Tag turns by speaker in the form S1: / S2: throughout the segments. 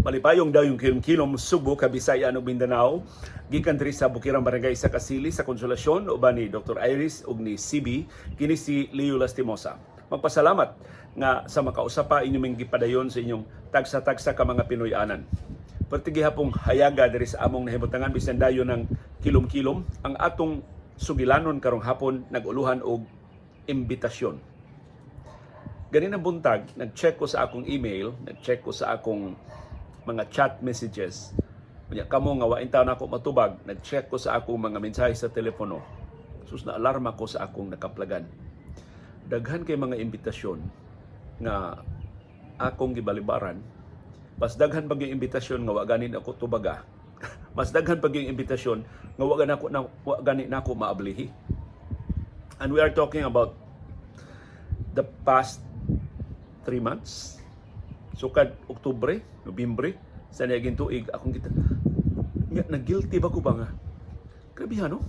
S1: Malipayong daw yung kilom-kilom Subo, Kabisaya ug Mindanao. Gikan diri sa Bukirang Barangay sa Kasili sa Konsolasyon uban ni Dr. Iris ug ni CB kini si Leo Lastimosa. Magpasalamat nga sa makausapa inyong gipadayon sa inyong tagsa-tagsa ka mga Pinoy-anan. Perti gihapong hayaga diri sa among nahimutangan bisan dayon ng kilom-kilom ang atong sugilanon karong hapon naguluhan og imbitasyon. Ganin ang buntag, nag-check ko sa akong email, nag-check ko sa akong mga chat messages. Kanya kamo nga wain taon ako matubag, nag-check ko sa akong mga mensahe sa telepono. Sus na alarma ko sa akong nakaplagan. Daghan kay mga imbitasyon nga akong gibalibaran. Mas daghan pag yung imbitasyon nga wa ganin ako tubaga. Mas daghan pag yung imbitasyon nga wa ganin ako maablihi. And we are talking about the past 3 months. Sukad Oktubre, Nobyembre, sa niyaging tuig, akong kita, nag-guilty ba ko ba nga? Grabe no?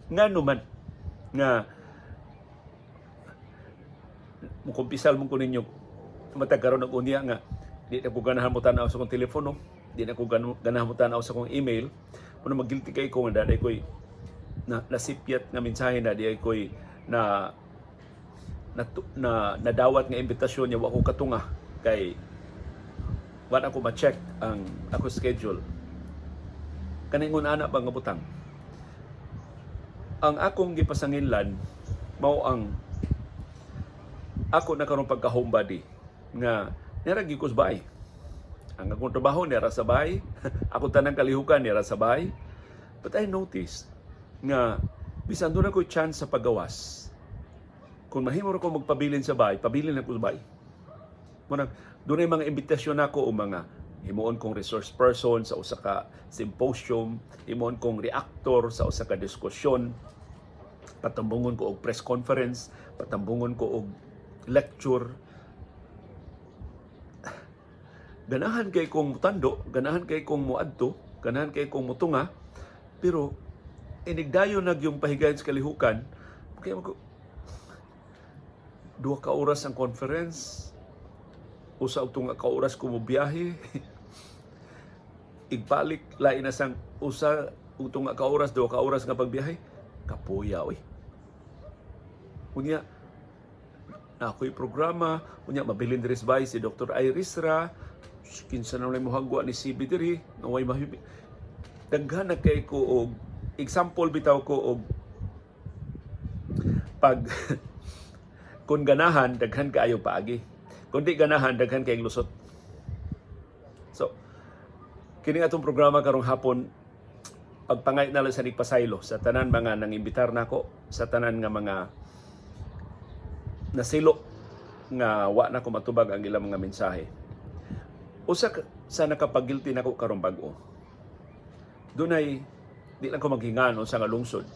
S1: Ngano man, nga, mukumpisal mo ko ninyo, matagkaroon ng unya nga, di na ko ganahan mo tanaw sa kong telepono, di na ko ganahan mo tanaw sa kong email, kung mag-guilty kay ko, nga daday ko'y nasipyat nga mensahe na, di ay ko'y nadawat nga imbitasyon niya, wako katunga, kay wala ako ma-check ang ako schedule. Kaningon ana ba nga butang? Ang akong gipasanginlan mao ang ako na karon pagka homebody nga nira gikos bahay. Ang akong trabaho nira sa bahay, ako tanang kalihukan nira sa bahay. But I noticed nga bisan doon ako chance sa paggawas. Kung mahimo ko magpabilin sa bahay, pabilin ako sa bahay. Munang doon ay mga imbitasyon ako o mga himuon kong resource person sa usa ka symposium, himuon kong reactor sa usa ka diskusyon, patambungon ko og press conference, patambungon ko og lecture. Ganahan kay kong mutando, ganahan kay kong muadto, ganahan kay kong mutunga, pero inigdayon nag yung pahigayon sa kalihukan, kaya ko 2 ka oras ang conference, usa og tunga ka oras ko mo biyahe. Igbalik lain na sang usa og tunga ka oras, 2 ka oras nga pagbiyahe. Kapuya oy. Unya na ako'y programa, unya mabilin diri sa bahay si Dr. Iris ra, kinsa na mo hagwa ni CB diri, naway mahibi. Daghan na kay ko og example bitaw ko og pag kung ganahan daghan kaayo paagi. Kung di ganahan, daghan kayong lusot. So, kini atong programa karong hapon, pagpangay na lang sa nigpasaylo sa tanan mga nangimbitar nako, sa tanan nga mga nasilo nga wa na ko matubag ang ilang mga mensahe. Usa sa nakapagilty nako karong bag-o. Dunay di lang ko maghingan sa nga lungsod.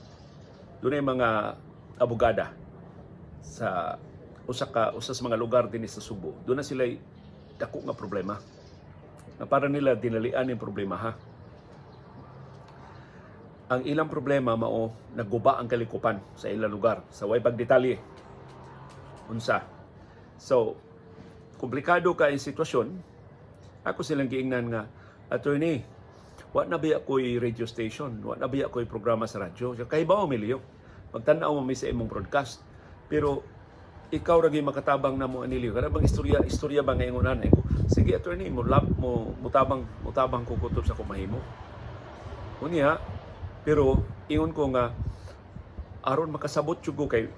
S1: Dunay mga abogada sa usa sa mga lugar din sa Subo. Doon na sila dako nga problema. Na para nila dinalian yung problema ha. Ang ilang problema mao nagguba ang kalikupan sa ilang lugar sa way pagdetalye. Unsa? So, komplikado ka yung sitwasyon. Ako silang giingnan nga, attorney, wa na biya ko'y radio station, wa na biya ko'y programa sa radyo. Kaya ba Emilio? Magtanaw mo may sa imong broadcast. Pero ikaw ragi makatabang na mo anilyo. Kada bang istorya ba ngayon nanay ko? Sige attorney, mutabang ko kutob sa kumahimo. Unya, pero ingon ko nga aron makasabot jud ko kay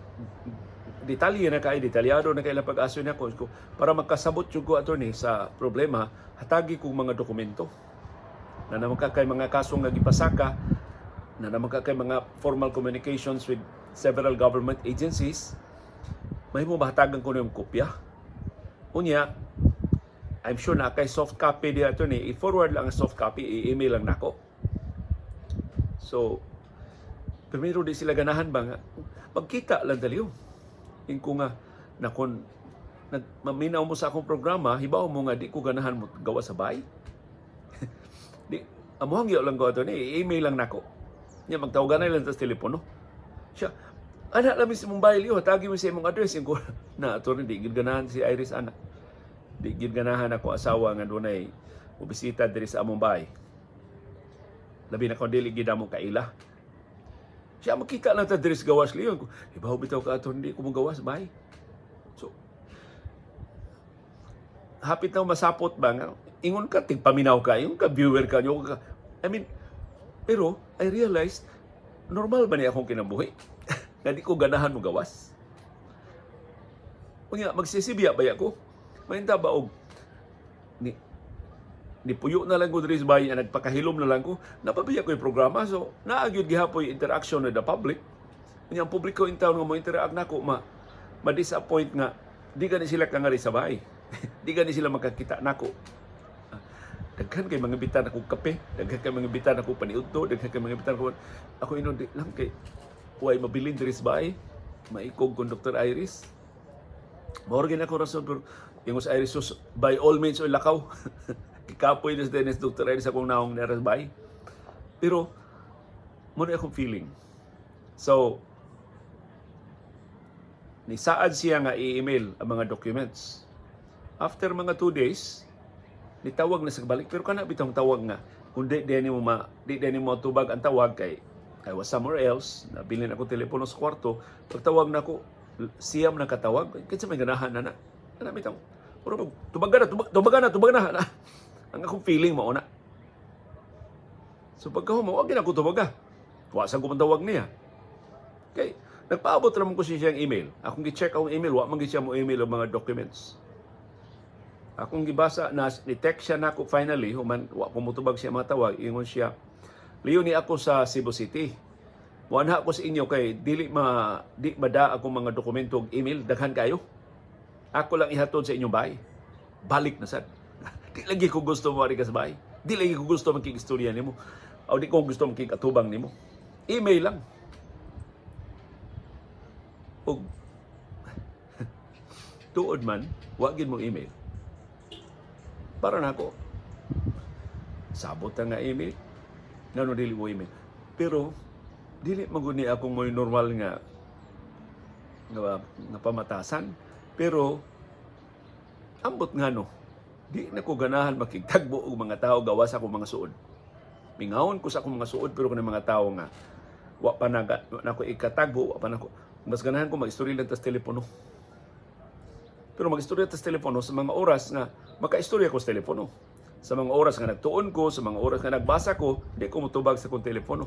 S1: detalyado na kay pag-aso niya ko para makasabot jud ko attorney sa problema, hatagi ko mga dokumento. Na naman kay mga kasong nga gipasaka, na naman kay mga formal communications with several government agencies. May mo bahatagan ko na yung kopya. Unya, I'm sure na kay soft copy diya ito ni, i-forward lang ang soft copy, i-email lang nako. So, primero di sila ganahan ba nga, magkita lang daliw. Ingko nga, na kung maminaw mo sa akong programa, hibaw mo nga di ko ganahan mo gawa sa bahay. Amuhang lang ko ito ni, i-email lang nako. Nya magtawagan na lang sa telepono. Siya, anak namin si mong bahay liyo, hatagi mo sa imong address. Yung ko, na ito rin, di gid ganahan si Iris anak. Di gid ganahan ako asawa nga dunay bisita diri sa among bahay. Labi na kung dili gid mo kaila. Siya makita lang ta diri sa gawas liyon. Ibaw bitaw ka ato hindi ko mo gawas bahay. So hapit na masapot ba nga ingon ka tigpaminaw ka, yung ka viewer ka nyo ka. I mean, pero I realized normal ba niya akong kinabuhi? Na di ko ganahan mo gawas. Kaya magsisibiya ba ako? Mainta ba og ni puyo na lang ko diri sa bahay na nagpakahilom na lang ko. Napabiya ko yung programa so naagyud gihapoy interaction with the public. Kanya ang publiko in town nga mo interact nako ma-disappoint nga di gani sila kangari sa bahay. Di gani sila makakita nako. Daghan kay mga bitan ako kape, daghan kay mga bitan ako paniudto, daghan kay mga bitan ako inundi lang kay way mabilin diri sa bahay. Maikog kon Dr. Iris. Morgan ako rason pero yung sa Iris sus, by all means o lakaw. Kikapoy na sa Dennis Dr. Iris akong naong nara sa bahay. Pero muna akong feeling. So ni saad siya nga i-email ang mga documents. After mga 2 days, nitawag na sa balik pero kana bitong tawag nga kung di mo tubag ang tawag kay I was somewhere else, nabilin ako telepono sa kwarto, pagtawag na ako siyam na katawag kinsa may ganahan na bitong puro tubag na ang akong feeling mao na so pagka mo wag na ako tubaga wa sa ko man tawag niya kay nagpaabot ramon ko siya ang email akong gi-check ang email wa man gid siya mo email ang mga documents. Akong gibasa na ni-text siya nako finally, human wa ko motubag siya matawag, ingon siya, "Liyo ni ako sa Cebu City. Muanha ko sa inyo kay di mada akong mga dokumento ug email daghan kayo. Ako lang ihatod sa inyong bahay. Balik na sad. Di lagi ko gusto mo ka sa bahay. Di lagi ko gusto makig-istorya nimo. O di ko gusto makig-atubang nimo. Email lang." Ug tuod man, wa gid mo email. Para na ako, sabot nga email, nga dili mo email. Pero, dili maguni akong may normal nga pamatasan. Pero, ambot nga no, di na ko ganahan makigtagbo og mga tao gawas ako mga suod. Mingawon ko sa akong mga suod, pero kung mga tao nga, wa pa na ako ikatagbo, wa pa na ako, mas ganahan ko mag-istorya lang tas telepono. Pero mag-istorya tas telepono sa mga oras nga maka-istorya ko sa telepono. Sa mga oras nga nagtuon ko, sa mga oras nga nagbasa ko, di ko mutubag sa kong telepono.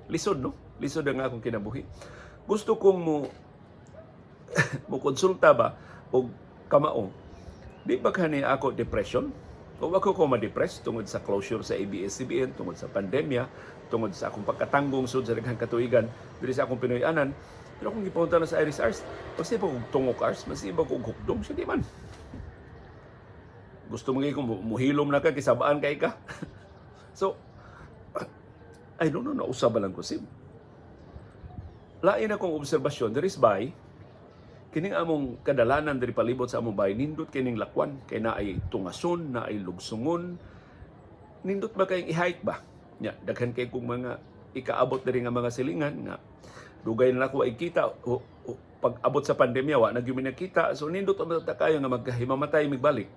S1: Lisod, no? Lisod ang akong kinabuhi. Gusto kong mo konsulta ba o kamao. Di ba kani ako depression? O ako ko ma-depress tungod sa closure sa ABS-CBN, tungod sa pandemya, tungod sa akong pagkatanggong sud sa daghang katuigan diri sa akong Pinoy-anan. Pero kung gipunta na sa Iris Ars, kasi pa kung tungok Ars, mas iba kung hukdom siya di man. Gusto mo kung muhilom na ka, kisabaan kay ka. So, I don't know, nausaba lang ko sim. Lain akong obserbasyon, there is by, kining among kadalanan diri palibot sa among bahay, nindot kining lakwan, kay na ay tungason, na ay lugsungon, nindot ba kayong i-hike ba? Ya, daghan kay kung mga ikaabot diri nga mga silingan, nga dugay na ako ay kita, pag abot sa pandemya, wa nagyumi nakita, so nindot ang kayo nga maghimamatay, magbalik.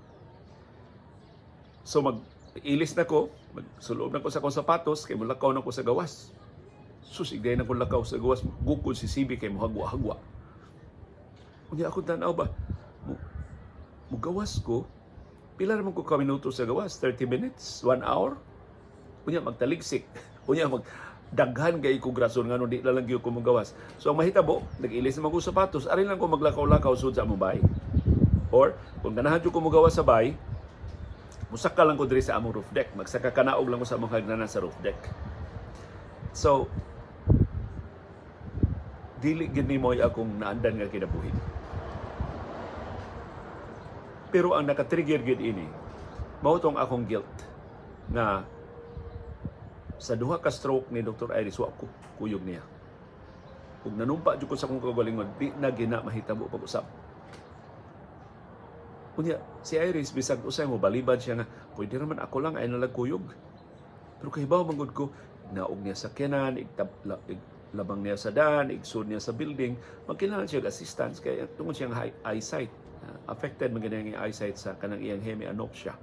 S1: So mag-ilis na ko, magsuloob na ko sa akong sapatos, kay mulakaw na ko sa gawas. Susigday na ko lakaw sa gawas, gukod si Sibi kay muhagwa-hagwa. Kung ako tanaw ba, mugawas ko, pila naman ko ka-minuto sa gawas, 30 minutes, 1 hour. Kunya magtaligsik, kunya magdaghan kay ko grason nga no di lang gyud ko magawas. So ang mahitabo, nag-ilis na ko sapatos, arin lang ko maglakaw-lakaw sud sa among bahay. Or kung ganahan jud ko magawas sa bahay, musaka lang ko diri sa among roof deck. Magsaka kanaog lang ko sa among hagdanan sa roof deck. So, dili gid nimo akong naandan nga kinabuhi. Pero ang nakatrigger gid ini, mao tong akong guilt na sa duha ka stroke ni Dr. Iris wa ko kuyog niya. Kung nanumpa jud ko sa akong kagalingon, di na gina mahitabo pag-usap. Kunya, si Iris, bisag usay mo, balibad siya nga, pwede naman ako lang ay nalagkuyog. Pero kahibaw manggod ko, naog niya sa kenan, labang niya sa daan, igsud niya sa building, magkailangan siya assistance, kaya tungod siyang eyesight. Affected man ganyan yung eyesight sa kanang iyang hemianopsia.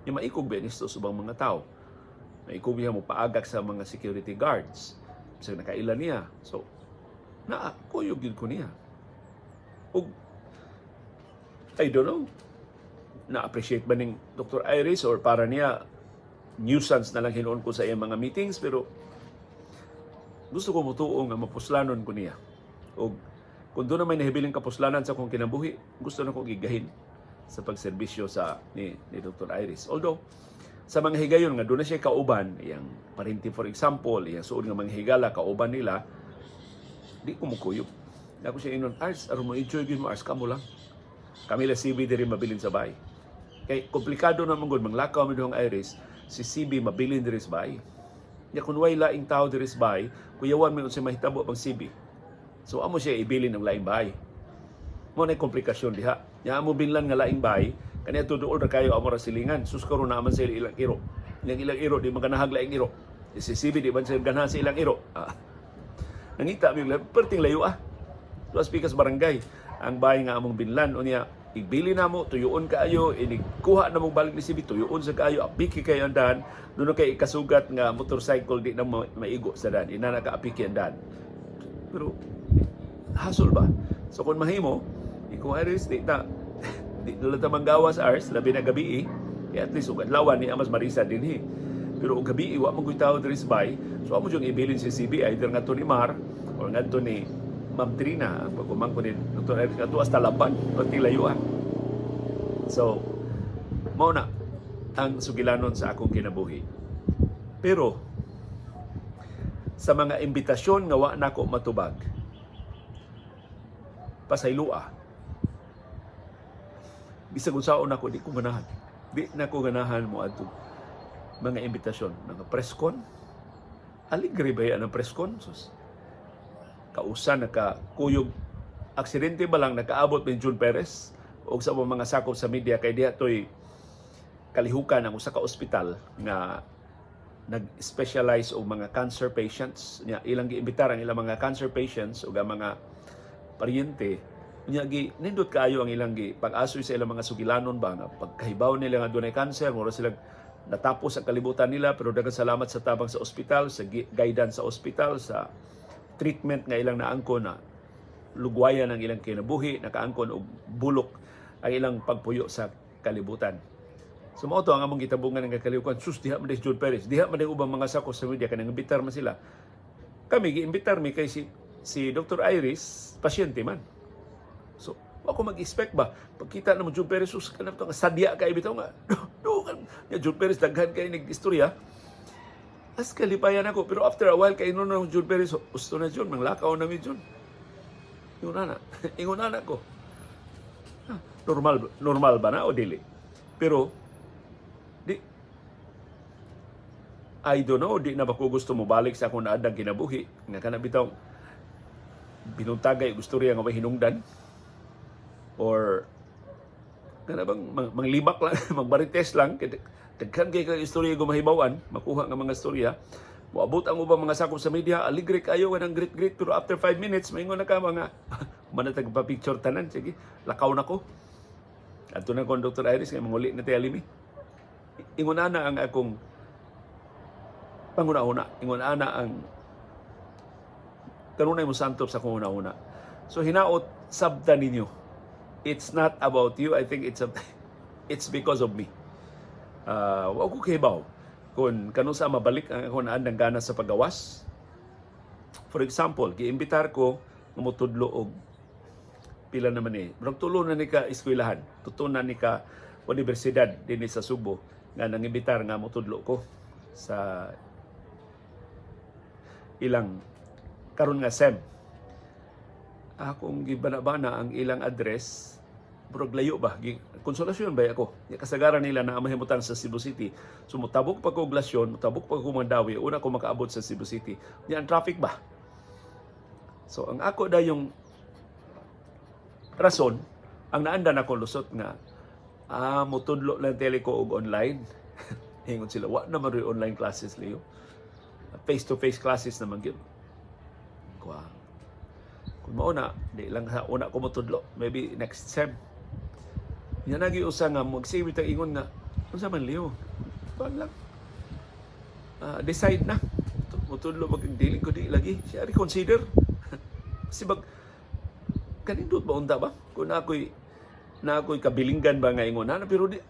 S1: Yung maikog benis to subang mga tao. Maikog niya mo paagak sa mga security guards. Kasi nakailan niya. So, kuyog yun ko niya. Ug, I don't know, na-appreciate ba ning Dr. Iris or para niya nuisance na lang hinuon ko sa iyang mga meetings, pero gusto ko mutuo nga mapuslanon ko niya. O kung doon na may nahibiling kapuslanan sa akong kinabuhi, gusto na kong gigahin sa pagserbisyo ni Dr. Iris. Although, sa mga higayon nga doon na siya kauban, yang parinti for example, yang suod nga mga higala, kauban nila, di ko mukuyog. Ako siya inon, Ars, aron mo enjoy mo, Ars, kamo lang. Kami la CB diri mabilin sa bahay. Kay komplikado na mangod manglakaw mi dong Iris, si CB mabilin diri sa bahay. Ya kun way laing tao diri sa bahay, kuyawan mi unsay mahitabo pang CB. So amo siya ibilin ng laing bahay. Mo na komplikasyon diha. Ya amo binlan nga laing bahay, kaniya tuduol ra kayo amo ra silingan. Sus karon naman sa ilang iro. Ilang iro di maganahag laing iro. Si CB di man sa ganahan sa ilang iro. Nangita mi perting layo Las Pikas Barangay ang bahay nga among binlan unya ibili na mo tuyoon kaayo inikuha na mo balik ni CB tuyoon sa kaayo apiki kayo andan duno kay ikasugat nga motorcycle di na maigo sa dan ina ka apiki andan pero hasol ba so kung mahimo ikaw Iris di ta ta manggawas Ars labi na gabi at least ug adlaw ni Amas Marisa dinhi pero ug gabi wa mo tao diri sa bahay so amo jung ibilin si CB either ngadto ni Mar or ngadto ni Ma'am Trina, ang pagkumang ko ni Dr. Eric ato hasta laban, pati layuan. So, mao na ang sugilanon sa akong kinabuhi. Pero, sa mga imbitasyon nga wa nako matubag, pasaylua. Bisag unsaon ako, di ko ganahan. Di na ko ganahan mo ato mga imbitasyon. Mga preskon, aligre ba yan ang preskon? Kausan nakakuyog aksidente ba lang nakaabot ni June Perez o sa mga sakop sa media kay diha toy kalihukan ang usa ka ospital nga nag-specialize og mga cancer patients nya ilang giimbitar ang ilang mga cancer patients ug ang mga paryente nya gi nindot kaayo ang ilang gi pag-asoy sa ilang mga sugilanon ba nga pagkahibaw nila nga dunay cancer mura sila natapos ang kalibutan nila pero daghang salamat sa tabang sa ospital sa guidance sa ospital sa treatment nga ilang naangkon na lugwayan ang ilang kinabuhi, nakaangkon og bulok ang ilang pagpuyo sa kalibutan. So mao to ang among gitabungan nga kalihukan sus diha man si John Perez, diha man ubang mga sakos sa media kanang imbitar man sila. Kami giimbitar mi kay si Dr. Iris, pasyente man. So ako mag-expect ba pagkita na mo John Perez sus kanang to nga sadya kay bitaw nga. Do kan John Perez daghan kay nag-istorya. As kalipayan ako. Pero after a while, kay no June Perez, gusto na June, manglakaw na mi June. Ingon na ko. Normal ba na o dili? Pero, I don't know, di na ba ko gusto mo balik sa akong naadang kinabuhi. Nga ka na bitaw, binuntagay, gusto rin nga may hinungdan. Or, nga na bang, manglibak lang, magbarites lang, daghan kay istorya gumahibawan, makuha nga mga istorya. Moabot ang ubang mga sakop sa media, aligre kayo nga ng great pero after 5 minutes maingon na ka mga manatag pa picture tanan sige, lakaw na ko. Adto na kon Dr. Iris nga manguli na ti alimi. Ingon ana ang akong panguna-una, ingon ana ang kanunay mo santop sa akong una-una. So hinaot sabta ninyo. It's not about you, I think it's because of me. Wa ko kahibaw kung kanong sa mabalik ang ako naandang gana sa paggawas. For example, giimbitar ko nga motudlo og pila naman murag tulo na ni ka eskwelahan, tutunan ni ka universidad dinhi sa Subo nga nangimbitar nga motudlo ko sa ilang karon nga SEM. Akong gibana-bana ang ilang address murag layo ba? Konsolasyon ba ako? Kasagaran nila na mahimutan sa Cebu City. So, mutabok pa ko Glasyon, mutabok pa ko Mandawi, una ko makaabot sa Cebu City. Yan, traffic ba? So, ang ako da yung rason, ang naandan ako lusot nga, mutudlo lang teliko og online. Hingon sila, wa naman rin online classes, Leo. Face-to-face classes naman yun. Kung mauna, di lang sa una ko mutudlo. Maybe next SEM. Yan nagiusa nga, magsibit ang ingon nga, Unsa man liyo? Kuan lang. Decide na. Mutudlo magdili ko di lagi. Siya reconsider. Sibag kanindot ba unta ba? Kung ako'y kabilinggan ba nga ingon na pero di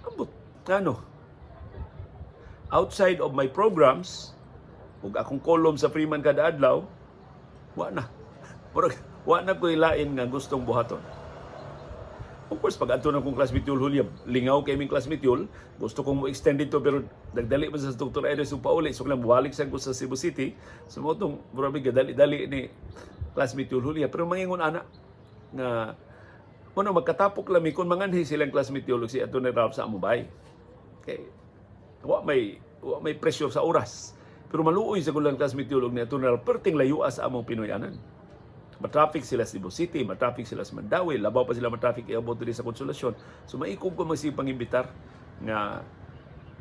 S1: ambot ano outside of my programs ug akong kolom sa Freeman kada adlaw wa na. Murag wa na ko ilain nga gustong buhaton. Of course, pag ato na kong classmate Yul Julia, lingaw kay ming classmate Yul, gusto kong mo-extend ito pero nagdali pa sa Dr. Edes yung pauli. So lang buwalik sa ko sa Cebu City. So mo itong marami dali-dali ni classmate Yul Julia. Pero mangingon anak nga magkatapok lami kung manganhi silang classmate Yul si Atty. Ralph sa Amubay. Okay. Wa may pressure sa oras. Pero maluoy sa kulang classmate Yul ni Atty. Ralph perting layuas sa among Pinoyanan. Matraffic sila sa Cebu City, matraffic sila sa Mandawi, labaw pa sila matraffic iabot diri sa Konsolasyon. So maikog ko magsipang imbitar nga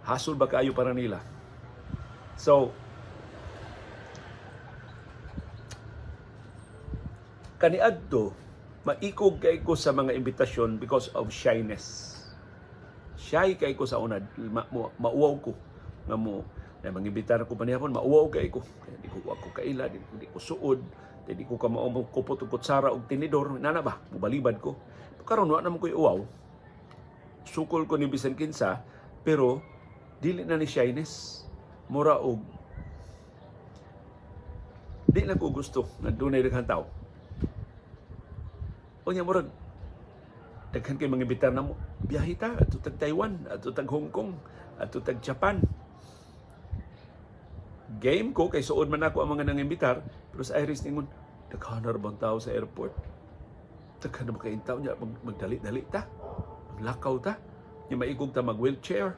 S1: hasol ba kaayo para nila. So kaniadto maikog kay ko sa mga imbitasyon because of shyness. Shy kay ko sa una, mauwaw ko nga mo na mangibitar ko pa nihapon, mauwaw kay ko. Di ko ako kaila, di ko suod. Hindi ko kamaong kupot o kutsara o tinidor. Nana ba? Mubalibad ko. Karon wa naman ko'y uwaw. Sukol ko ni bisan kinsa. Pero, dili na ni shyness. Mura og. Di na ko gusto. Nandunay daghang tao. O niya murag. Daghan kay mga bitar na mo. Biyahe ta. Ato tag Taiwan. Ato tag Hong Kong. Ato tag Japan. Game ko, kay suod man ako ang mga nangimbitar, pero sa Iris ningon, daghanar bang tao sa airport? Daghan na makaintaw niya, magdali-dali ta, maglakaw ta, niya maigog ta mag-wheelchair.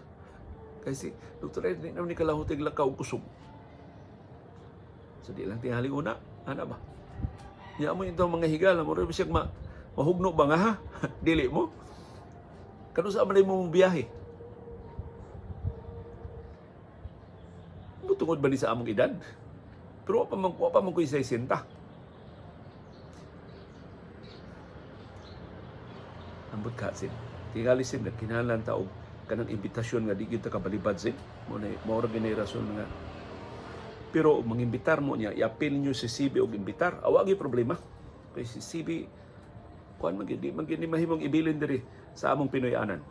S1: Kasi, Dr. Iris, hindi naman ni kalahutig lakaw kusog. So, di lang tinghali una, ana ba? Niya mo yung mga higala, mo rin siya mahugno ba nga ha? Dili mo? Kano sa amalay mong biyahe? Tungod ba ni sa among edad? Pero wa pa man ko isa sinta. Ambot ka sin. Tingali sin na kinahanglan ta og kanang imbitasyon nga di kita kabalibad sin. Mo ra gini rason nga. Pero mangimbitar mo niya, i-appeal niyo si CB og imbitar, awagi problema. Kay si CB kuan magindi mahimong ibilin diri sa among Pinoyanan.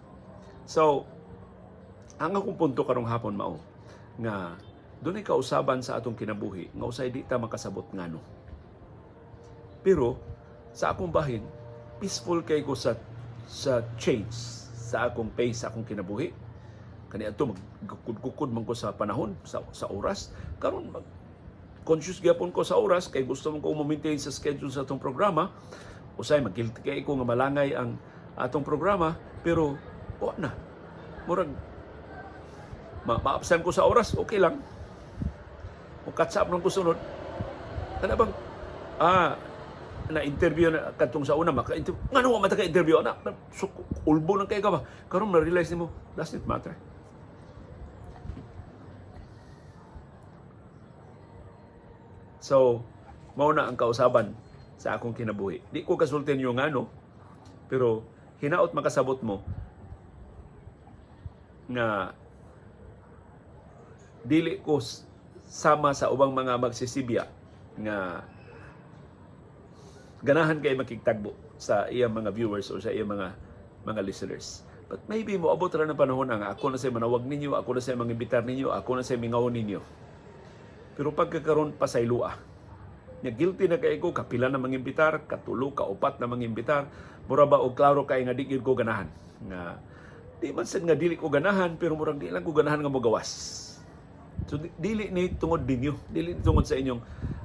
S1: So, ang akong punto karong hapon mao nga doon ay kausaban sa atong kinabuhi nga usay di ta makasabot ngano. Pero sa akong bahin, peaceful kay ko sa change sa akong pace sa akong kinabuhi. Kani ato magkukod man ko sa panahon, sa oras. Karon conscious gyapon ko sa oras kay gusto man ko ma-maintain sa schedule sa atong programa. Usay magguilty kay ko nga malangay ang atong programa, pero wa na. Murag ma-absent ko sa oras, okay lang. O catch up nung kusunod, ano bang, na-interview na katong sa una, maka-interview, nga nung mataka-interview, so, ulbo ng kayo ka ba? Karoon, na-realize mo, does it matter? So, mauna ang kausaban sa akong kinabuhi. Di ko kasultin yung ano, pero hinaot makasabot mo nga dili ko sama sa ubang mga magsisibya nga ganahan kay makigtagbo sa iyang mga viewers o sa iyang mga listeners. But maybe mo abot ra ng panahon nga ako na say manawag ninyo, ako na say mangibitar ninyo, ako na say mingawon ninyo. Pero pagkakaroon pasaylua, nga guilty na kay ko, kapila na mangimbitar, katulo, kaupat na mangimbitar, mura ba og klaro kay nga di ko ganahan. Nga di man sad nga dili ko ganahan, pero murag di lang ko ganahan nga mogawas. So dili ni tungod ninyo, dili ni tungod sa inyong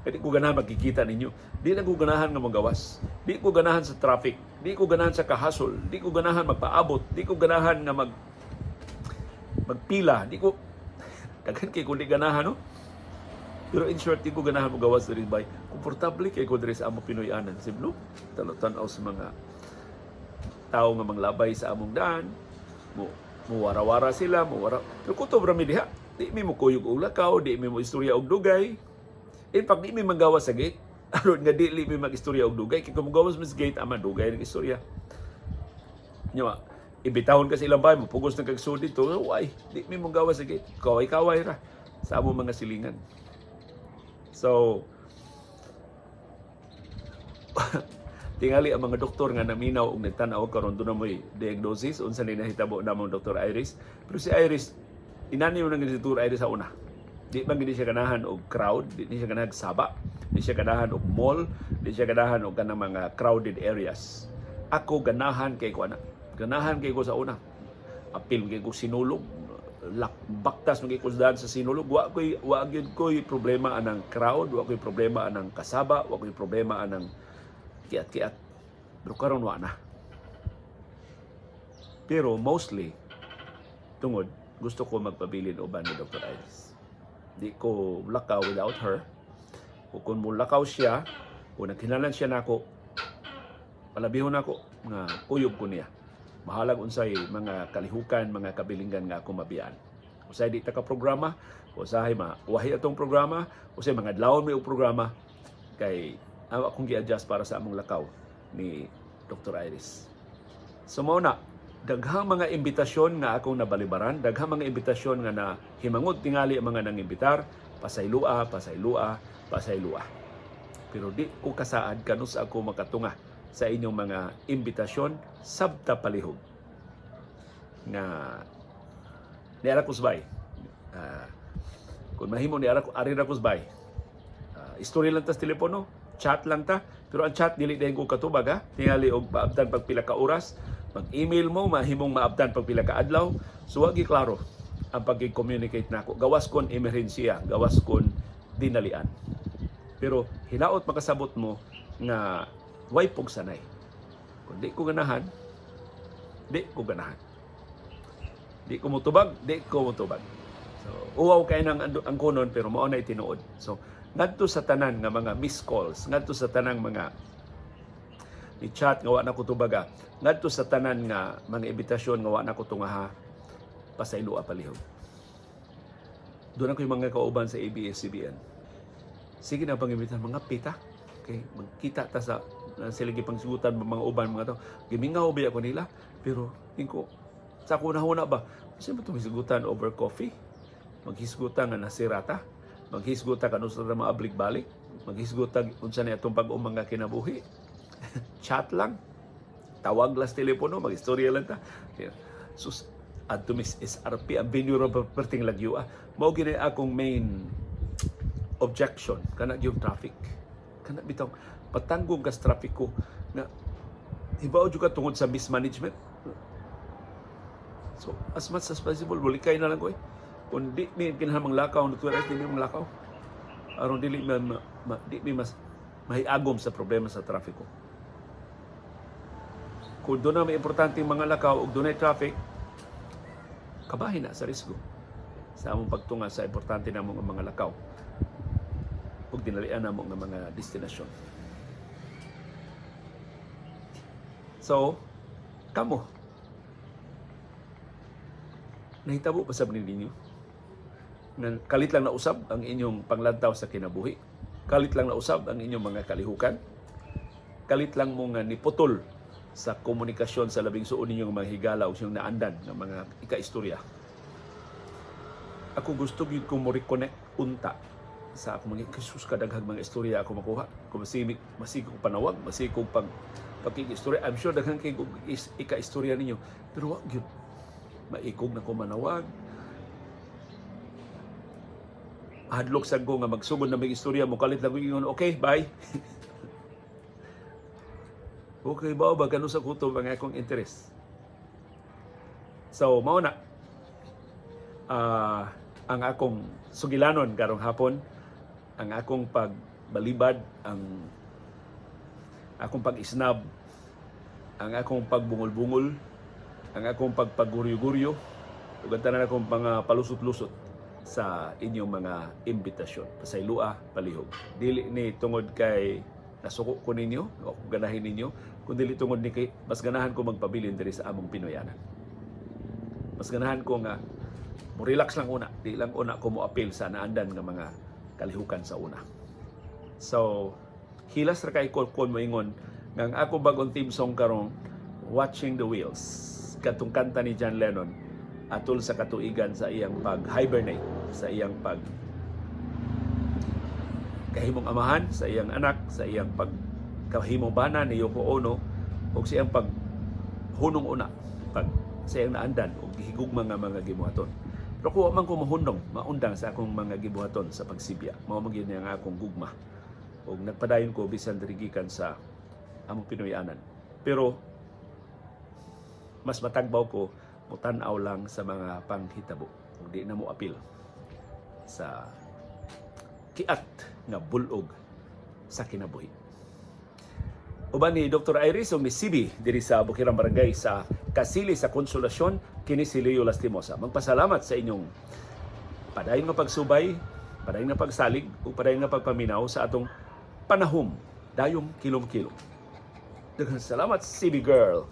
S1: di ko ganahan magkikita ninyo. Di lang ko ganahan nga magawas. Di ko ganahan sa traffic, di ko ganahan sa kahasol, di ko ganahan magpaabot, di ko ganahan nga magpila, di ko daghan kay kundi ganahan no. Pero in short, di ko ganahan magawas diri bay. Komportable kay ko diri sa among Pinoyanan, sibno. Tan-aw sa mga tao nga manglabay sa among daan, muwara-wara sila, pero kutob ra mi diha. Di mi mo kuyog og lakaw, di mi mo istorya og dugay. In fact, di mi manggawas sa gate. Aron nga dili mi mag-istorya og dugay. Kaya kung magawas sa gate, ama dugay ng istorya. Nyawa, Ibitahon ka sa ilang bahay, mapugos na kagsud dito, why? Di mi mong gawa sige. Kaway-kaway ra sa among mga silingan. So, tingali ang mga doktor nga naminaw og nagtan-aw karon do na mo'y diagnosis unsa ni nahitabo namong Dr. Iris. Pero si Iris, inani mo na si Dr. Iris sa una. Di man gini siya ganahan og crowd, di siya ganahan saba, di siya ganahan og mall, di siya ganahan og kanang mga crowded areas. Ako ganahan kay ko ana. Ganahan kay ko sa una. Apil kay ko sinulog, baktas magay ko sa sinulog. Wa gyud ko'y problema anang crowd, wa ko'y problema anang kasaba, wa ko'y problema anang kiat-kiat. Pero karon wa na. Pero mostly tungod gusto ko magpabilin uban ni Dr. Iris. Di ko lakaw without her. Kung mo lakaw siya, kung nagkinalan siya nako, palabihon ako nga kuyog ko niya. Mahalag unsay mga kalihukan, mga kabilingan nga ako mabiyaan. Usay di ta ka programa, usahay wahi atong programa, usay mga adlawon may programa kay akong gi-adjust para sa among lakaw ni Dr. Iris. So mao na, daghang mga imbitasyon nga akong nabalibaran, daghang mga imbitasyon nga na himangod tingali ang mga nangimbitar, pasaylua. Pero di ko kasaad kanus ako makatunga sa inyong mga imbitasyon sabta palihog nga niara ko subay. Kung mahimo niara ko ari ra ko subay. Istorya lang tas telepono, chat lang ta, pero ang chat dili dayon ko katubag ha. Tingali og paabtan pag pila ka oras, mag-email mo mahimong maabtan pag pila ka adlaw. So wagi klaro ang pag-communicate nako. Gawas kon emerhensiya, gawas kon dinalian. Pero hinaot makasabot mo nga way pog sanay. Kung di ko ganahan, di ko ganahan. Di ko mutubag, di ko mutubag. So, uwaw kay nang ang kunon pero mao na itinuod. So, ngadto sa tanan nga mga missed calls, ngadto sa tanang mga ni chat nga wa na ko tubaga, ngadto sa tanan nga mga imbitasyon nga wa na ko tungaha, pasaylua palihog. Doon ako yung mga kauban sa ABS-CBN. Sige na pang-imbitan, mga pita. Okay, magkita ta sa sila gipangsugutan mga uban mga to. Gimingaw ba ako nila, pero ingko sa kuna-huna ba, kasi ba itong hisugutan over coffee? Maghisgutan nga nasirata, maghisgutan kanus na maablik balik, maghisgutan unsa na itong pag-umang nga kinabuhi. Chat lang, tawag lang sa telepono, mag-istorya lang ta. Sus, adto mis SRP, ang binuro pa perting lagyo. Mao gini akong main objection, kana yung traffic. Kana bitong patanggong kas traffic ko na hibaw juga tungod sa mismanagement. So, as much as possible, bulikay na lang ko eh. Kung di may kinahanglang lakaw, natural di may lakaw. Aron dili mas mahiagom sa problema sa traffic ko. Kung doon na may importanteng mga lakaw o doon ay traffic, kabahin na sa risgo sa among pagtunga sa importante namong mga lakaw o dinalian namong mga destinasyon. So, kamo, nahitabo pa sa ninyo? Kalit lang na usab ang inyong panglantaw sa kinabuhi. Kalit lang na usab ang inyong mga kalihukan. Kalit lang mo nga niputol sa komunikasyon sa labing suon ninyong mga higala o siyang naandan ng mga ika-istorya. Ako gusto gyud ko mo reconnect unta sa ako mga Jesus kadaghang mga istorya ako makuha. Kung masigog panawag, masigog pagkikistorya. I'm sure daghang kay ika-istorya ninyo. Pero wag gyud maikog na ko manawag. Hadlok sa ko nga magsugod na may istorya mo kalit lang ingon, okay, bye. Okay ba kanu sa kuto mga akong interest. So mao na ang akong sugilanon karong hapon, ang akong pagbalibad, ang akong pag-isnab, ang akong pagbungol-bungol, ang akong pagpaguryo-guryo, ug ang tanan akong mga palusot-lusot sa inyong mga imbitasyon. Pasaylua, palihog. Dili ni tungod kay nasuko ko ninyo, o ganahin ninyo, kundi dili tungod ni kay mas ganahan ko magpabilin diri sa among Pinoyanan. Mas ganahan ko nga mo relax lang una, di lang una ko mo appeal sa naandan nga mga kalihukan sa una. So, hilas ra kay kon moingon nga ang ako bagong team song karon, Watching the Wheels. katong kanta ni John Lennon atol sa katuigan sa iyang pag-hibernate, sa iyang kahimong amahan, sa iyang anak, sa iyang pagkahimong bana ni Yoko Ono, o sa iyang paghunong una, sa iyang naandan o higugma nga mga gibuhaton. Pero kung man ko mahundong, maundang sa akong mga gibuhaton sa pagsibya, mao man gyud nga akong gugma. O nagpadayon ko bisan diri gikan sa among Pinoyanan. Pero mas matagbaw ko mutan-aw lang sa mga panghitabo. Hindi na mo apil sa kiat nga bulog sa kinabuhi. Uban ni Dr. Iris o ni Sibi diri sa Bukirang Barangay sa Kasili sa Konsolasyon, kini si Leo Lastimosa. Magpasalamat sa inyong padayon nga pagsubay, padayon nga pagsalig, o padayon nga pagpaminaw sa atong panahom, dayong kilom-kilom. Daghang salamat, Sibi Girl.